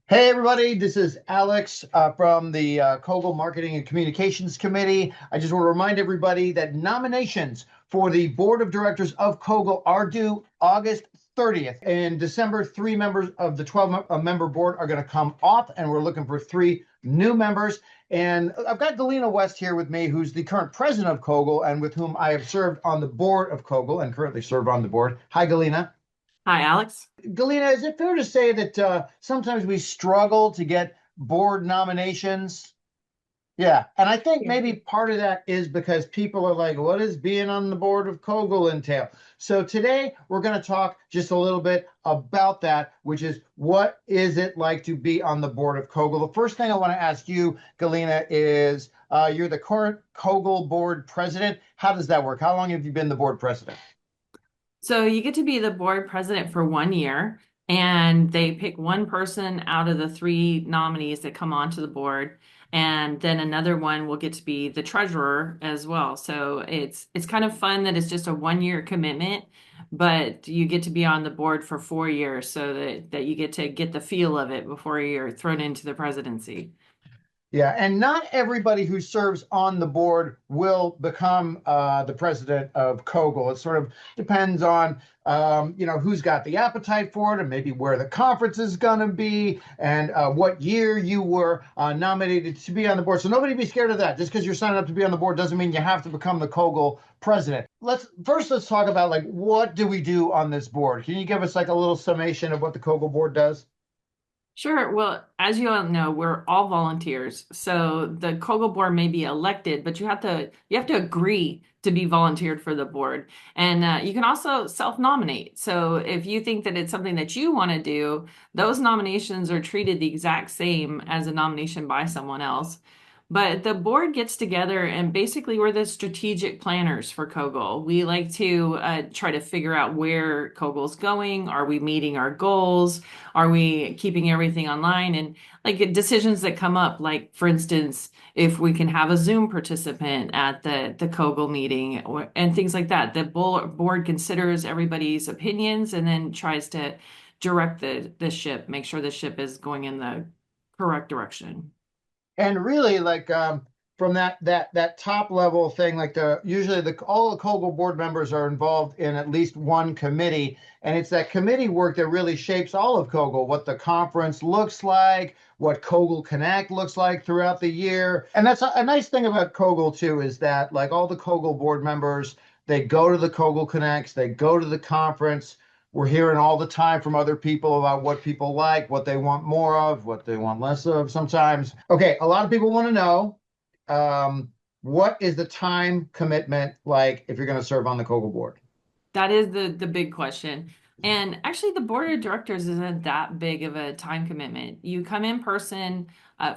Hey everybody, this is Alex from the COGEL Marketing and Communications Committee. I just want to remind everybody that nominations for the Board of Directors of COGEL are due August 30th. In December, 3 members of the 12-member board are going to come off, and we're looking for 3 new members. And I've got Galena West here with me, who's the current president of COGEL and with whom I have served on the board of COGEL and currently serve on the board. Hi, Galena. Hi, Alex. Galena, is it fair to say that sometimes we struggle to get board nominations? Yeah, and I think Yeah. maybe part of that is because people are like, what does being on the board of COGEL entail? So today we're going to talk just a little bit about that, which is what is it like to be on the board of COGEL? The first thing I want to ask you, Galena, is you're the current COGEL board president. How does that work? How long have you been the board president? So you get to be the board president for 1 year, and they pick one person out of the three nominees that come onto the board, and then another one will get to be the treasurer as well. So it's kind of fun that it's just a 1 year commitment, but you get to be on the board for 4 years so that you get to get the feel of it before you're thrown into the presidency. Yeah, and not everybody who serves on the board will become the president of COGEL. It sort of depends on, who's got the appetite for it, and maybe where the conference is going to be, and what year you were nominated to be on the board. So nobody be scared of that. Just because you're signing up to be on the board doesn't mean you have to become the COGEL president. Let's talk about like what do we do on this board? Can you give us like a little summation of what the COGEL board does? Sure. Well, as you all know, we're all volunteers. So the COGA board may be elected, but you have to agree to be volunteered for the board. And you can also self-nominate. So if you think that it's something that you want to do, those nominations are treated the exact same as a nomination by someone else. But the board gets together and basically we're the strategic planners for COGEL. We like to try to figure out where COGEL's going. Are we meeting our goals? Are we keeping everything online? And like decisions that come up, like for instance, if we can have a Zoom participant at the COGEL meeting and things like that. The board considers everybody's opinions and then tries to direct the ship, make sure the ship is going in the correct direction. And really like from that top level thing, like the usually the all the COGEL board members are involved in at least one committee, and it's that committee work that really shapes all of COGEL, what the conference looks like, what COGEL Connect looks like throughout the year. And that's a nice thing about COGEL too, is that like all the COGEL board members, they go to the COGEL Connects, they go to the conference. We're hearing all the time from other people about what people like, what they want more of, what they want less of sometimes. Okay, a lot of people want to know what is the time commitment like if you're going to serve on the COGA board? That is the big question. And actually, the board of directors isn't that big of a time commitment. You come in person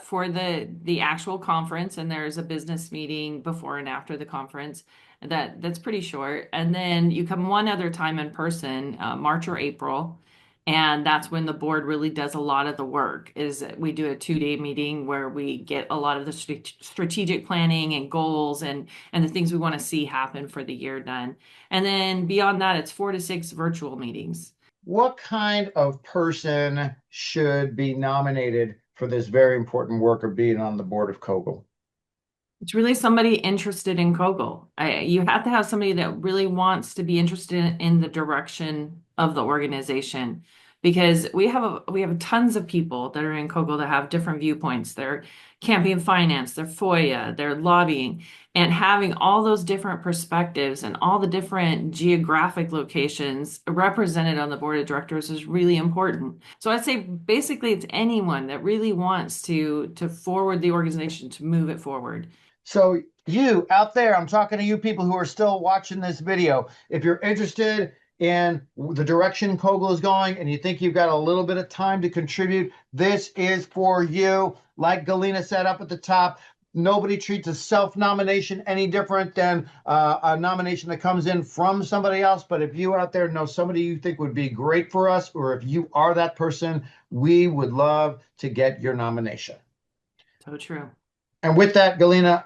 for the actual conference, and there's a business meeting before and after the conference. That's pretty short. And then you come one other time in person, March or April, and that's when the board really does a lot of the work. Is we do a 2 day meeting where we get a lot of the strategic planning and goals and the things we want to see happen for the year done. And then beyond that, it's 4 to 6 virtual meetings. What kind of person should be nominated for this very important work of being on the board of COGA? It's really somebody interested in COGL. You have to have somebody that really wants to be interested in the direction of the organization because we have tons of people that are in COGL that have different viewpoints. They're campaign finance, they're FOIA, they're lobbying, and having all those different perspectives and all the different geographic locations represented on the board of directors is really important. So I'd say basically it's anyone that really wants to forward the organization to move it forward. So you out there, I'm talking to you people who are still watching this video. If you're interested in the direction COGEL is going and you think you've got a little bit of time to contribute, this is for you. Like Galena said up at the top, nobody treats a self-nomination any different than a nomination that comes in from somebody else. But if you out there know somebody you think would be great for us, or if you are that person, we would love to get your nomination. So true. And with that, Galena,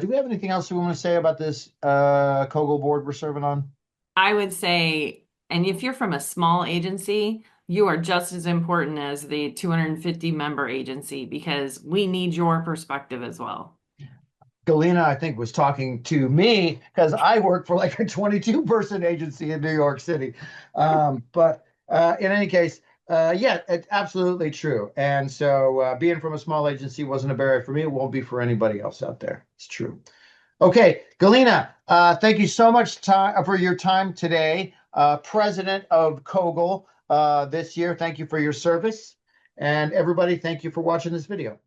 do we have anything else we want to say about this COGEL board we're serving on? I would say, and if you're from a small agency, You are just as important as the 250 member agency because we need your perspective as well. Galena, I think, was talking to me because I work for like a 22-person agency in New York City. But in any case, yeah, it's absolutely true. And so being from a small agency wasn't a barrier for me. It won't be for anybody else out there. It's true. Okay, Galena, thank you so much for your time today. President of COGEL this year. Thank you for your service. And everybody, thank you for watching this video.